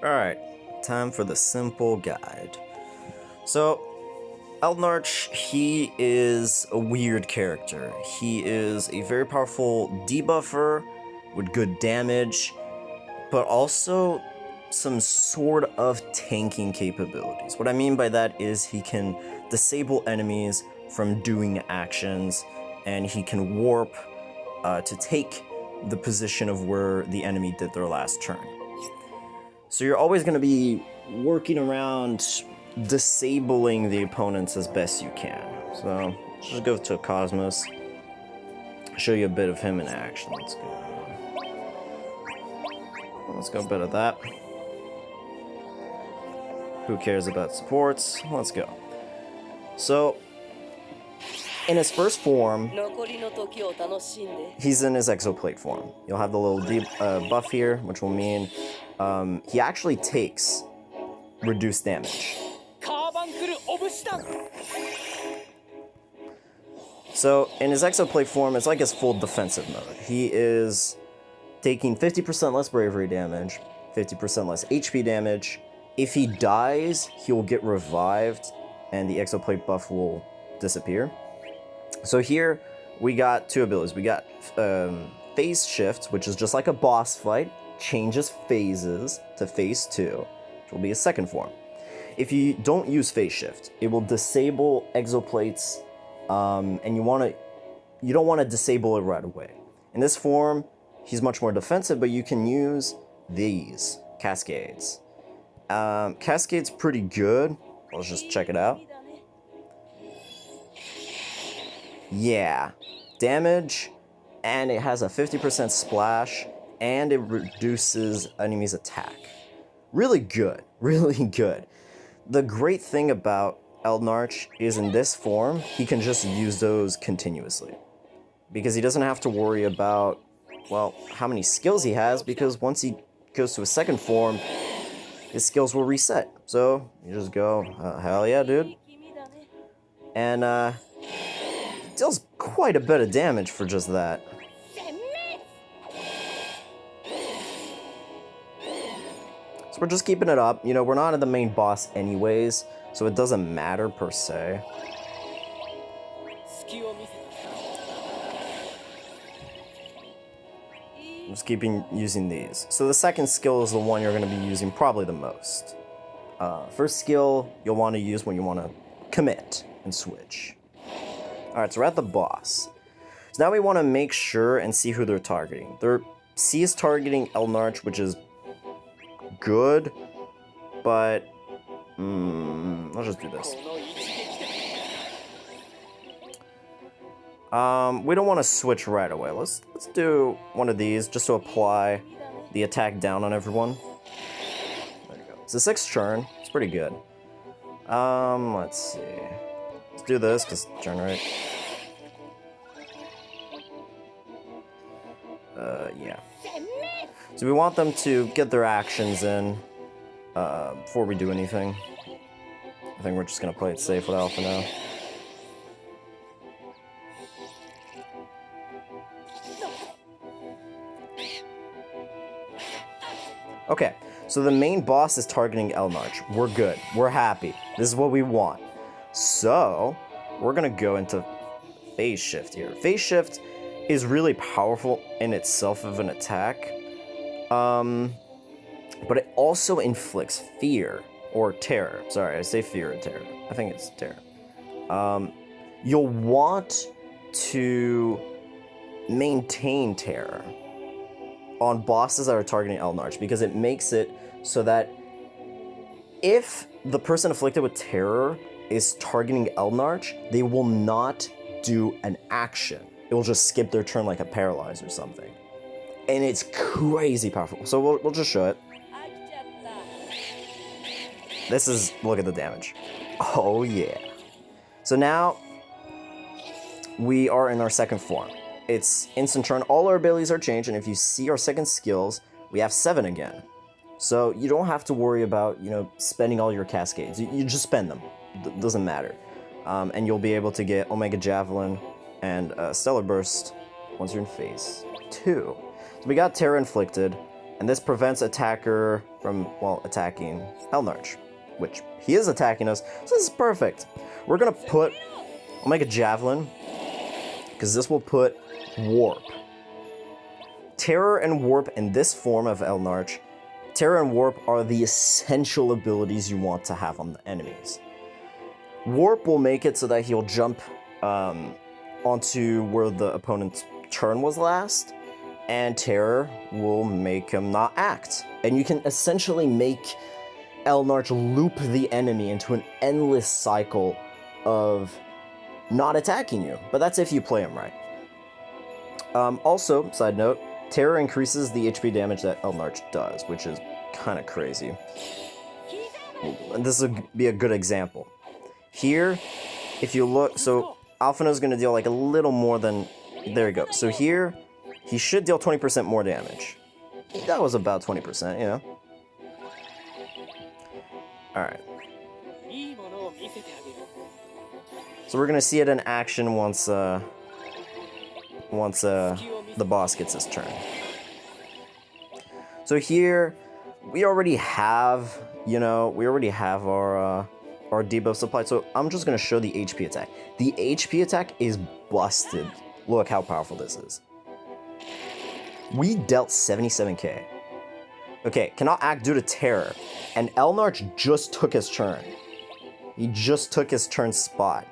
Alright, time for the simple guide. So, Eald'narche, he is a weird character. He is a very powerful debuffer with good damage, but also some sort of tanking capabilities. What I mean by that is he can disable enemies from doing actions, and he can warp to take the position of where the enemy did their last turn. So you're always going to be working around disabling the opponents as best you can. So let's just go to Cosmos, show you a bit of him in action. Let's go a bit of that. Who cares about supports? Let's go. So, in his first form, he's in his exoplate form. You'll have the little buff here, which will mean he actually takes reduced damage. So, in his exoplate form, it's like his full defensive mode. He is taking 50% less bravery damage, 50% less HP damage. If he dies, he will get revived, and the exoplate buff will disappear. So here, we got two abilities. We got phase shift, which is just like a boss fight, changes phases to phase 2, which will be a second form. If you don't use phase shift, it will disable exoplates, and you don't want to disable it right away. In this form, he's much more defensive, but you can use these cascades. Cascade's pretty good. Let's just check it out. Yeah, damage, and it has a 50% splash, and it reduces enemies' attack. Really good, really good. The great thing about Eald'narche is in this form, he can just use those continuously. Because he doesn't have to worry about, well, how many skills he has, because once he goes to a second form, his skills will reset. So, you just go, hell yeah, dude. And, deals quite a bit of damage for just that. So we're just keeping it up. You know, we're not at the main boss anyways, so it doesn't matter per se. I'm just keeping using these. So the second skill is the one you're going to be using probably the most. First skill you'll want to use when you want to commit and switch. Alright, so we're at the boss. So now we want to make sure and see who they're targeting. C is targeting Eald'narche, which is good, but let's just do this. We don't want to switch right away. Let's do one of these just to apply the attack down on everyone. There you go. It's a 6 turn. It's pretty good. Let's see. Let's do this because turn right. Yeah. So we want them to get their actions in before we do anything. I think we're just gonna play it safe with Alpha now. Okay, so the main boss is targeting Eald'narche. We're good. We're happy. This is what we want. So, we're gonna go into phase shift here. Phase shift is really powerful in itself of an attack, but it also inflicts fear or terror. Sorry, I say fear or terror. I think it's terror. You'll want to maintain terror on bosses that are targeting Eald'narche, because it makes it so that if the person afflicted with terror is targeting Eald'narche, they will not do an action. It will just skip their turn like a paralyze or something. And it's crazy powerful. So we'll just show it. This is, look at the damage. Oh yeah. So now, we are in our second form. It's instant turn, all our abilities are changed, and if you see our second skills, we have 7 again. So you don't have to worry about, you know, spending all your cascades. You just spend them. Doesn't matter. And you'll be able to get Omega Javelin and Stellar Burst once you're in phase 2. So we got Terror Inflicted. And this prevents attacker from, well, attacking Eald'narche, which he is attacking us, so this is perfect. We're gonna put, I'll make a Javelin, because this will put Warp. Terror and Warp in this form of Eald'narche, Terror and Warp are the essential abilities you want to have on the enemies. Warp will make it so that he'll jump onto where the opponent's turn was last, and Terror will make him not act. And you can essentially make Eald'narche loop the enemy into an endless cycle of not attacking you, but that's if you play him right. Also, side note, Terror increases the HP damage that Eald'narche does, which is kind of crazy. And this would be a good example. Here, if you look, so Alphina's going to deal like a little more than, there you go. So here, he should deal 20% more damage. That was about 20%, yeah. Alright. So we're going to see it in action once the boss gets his turn. So here, we already have, our debuff supplied, so I'm just going to show the HP attack. The HP attack is busted. Look how powerful this is. We dealt 77k. Okay, cannot act due to Terror, and Eald'narche just took his turn. He just took his turn spot.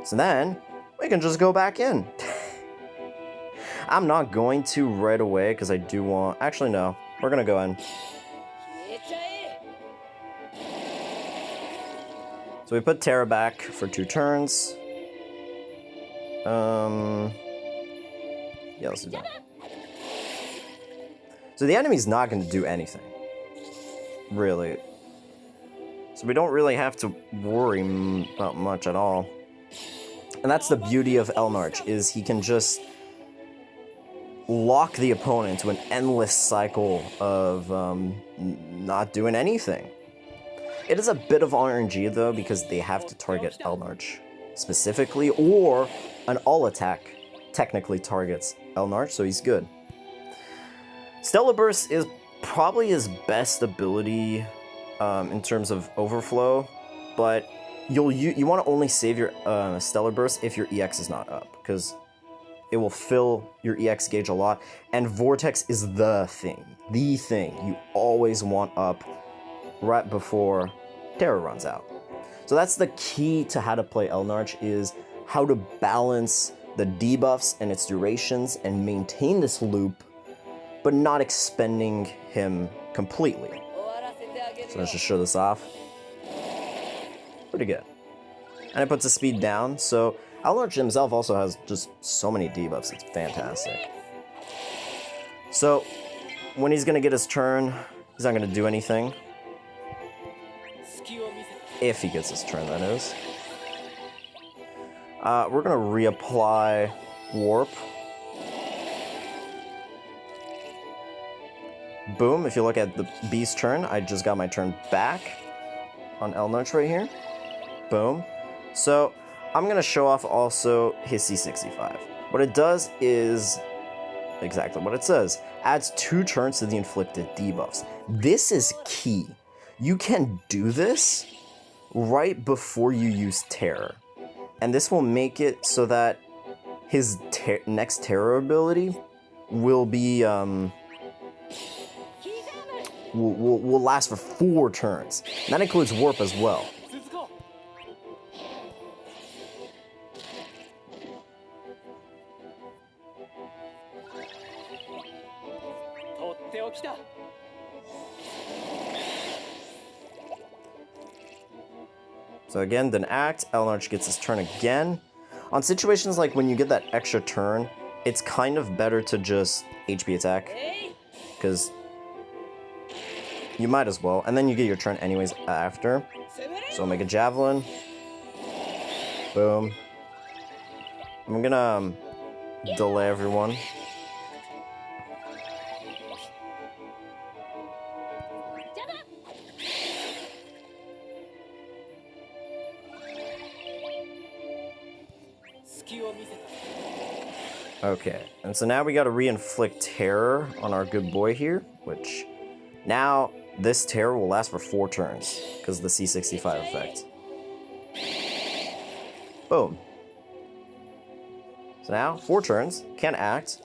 So then, we can just go back in. I'm not going to right away, because I do want... Actually, no. We're going to go in. So we put Terra back for 2 turns. Yeah, let's do that. So the enemy's not going to do anything. Really. So we don't really have to worry about much at all. And that's the beauty of Eald'narche, is he can just lock the opponent into an endless cycle of not doing anything. It is a bit of RNG though, because they have to target Eald'narche specifically, or an all attack technically targets Eald'narche, so he's good. Stellar Burst is probably his best ability in terms of overflow, but you want to only save your Stellar Burst if your EX is not up, because it will fill your EX gauge a lot, and Vortex is the thing you always want up right before Terror runs out. So that's the key to how to play Eald'narche, is how to balance the debuffs and its durations and maintain this loop, but not expending him completely. So let's just show this off. Pretty good. And it puts the speed down, so Eald'narche himself also has just so many debuffs, it's fantastic. So, when he's going to get his turn, he's not going to do anything. If he gets his turn, that is. We're going to reapply Warp. Boom, if you look at the Beast's turn, I just got my turn back on Eald'narche right here. Boom. So, I'm going to show off also his C65. What it does is exactly what it says. Adds 2 turns to the inflicted debuffs. This is key. You can do this right before you use Terror. And this will make it so that his next Terror ability will be, will last for 4 turns. And that includes Warp as well. So again, then act, Eald'narche gets his turn again. On situations like when you get that extra turn, it's kind of better to just HP attack, because you might as well, and then you get your turn anyways after. So I'll make a Javelin. Boom. I'm gonna delay everyone. Okay, and so now we gotta re-inflict Terror on our good boy here, which Now, this terror will last for 4 turns, because of the C65 effect. Boom. So now, 4 turns, can't act.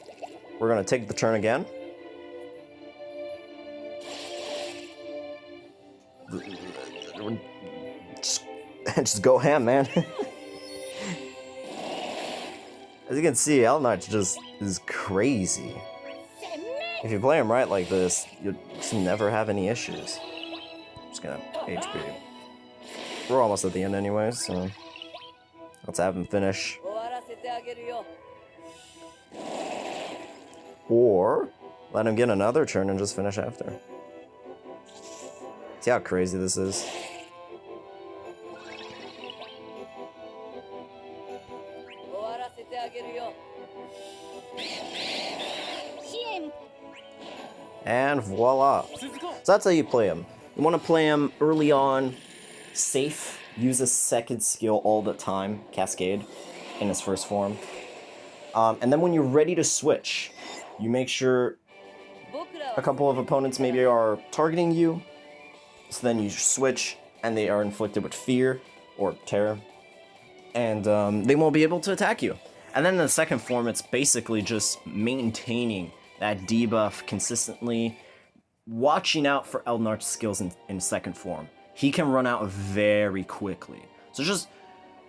We're gonna take the turn again. Just go ham, man. As you can see, Eald'narche just is crazy. If you play him right like this, you'll just never have any issues. Just gonna HP. We're almost at the end anyway, so let's have him finish. Or let him get another turn and just finish after. See how crazy this is? And voila. So that's how you play him. You want to play him early on, safe, use a second skill all the time, Cascade, in his first form. And then when you're ready to switch, you make sure a couple of opponents maybe are targeting you, so then you switch and they are inflicted with fear or terror, and they won't be able to attack you. And then in the second form, it's basically just maintaining that debuff consistently, watching out for Eald'narche's skills in second form. He can run out very quickly. So just,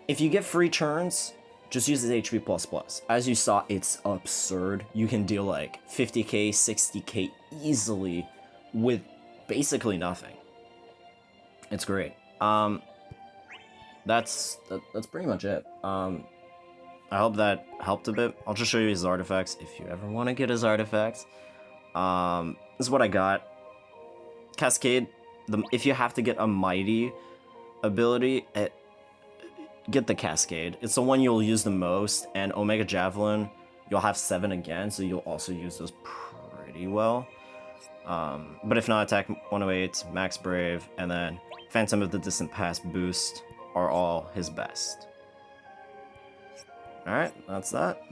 if you get free turns, just use his HP++. As you saw, it's absurd. You can deal like 50k, 60k easily with basically nothing. It's great. That's pretty much it. I hope that helped a bit. I'll just show you his artifacts if you ever want to get his artifacts. This is what I got. Cascade, if you have to get a mighty ability, get the Cascade. It's the one you'll use the most, and Omega Javelin, you'll have 7 again, so you'll also use those pretty well. But if not, Attack 108, Max Brave, and then Phantom of the Distant Past boost are all his best. Alright, that's that.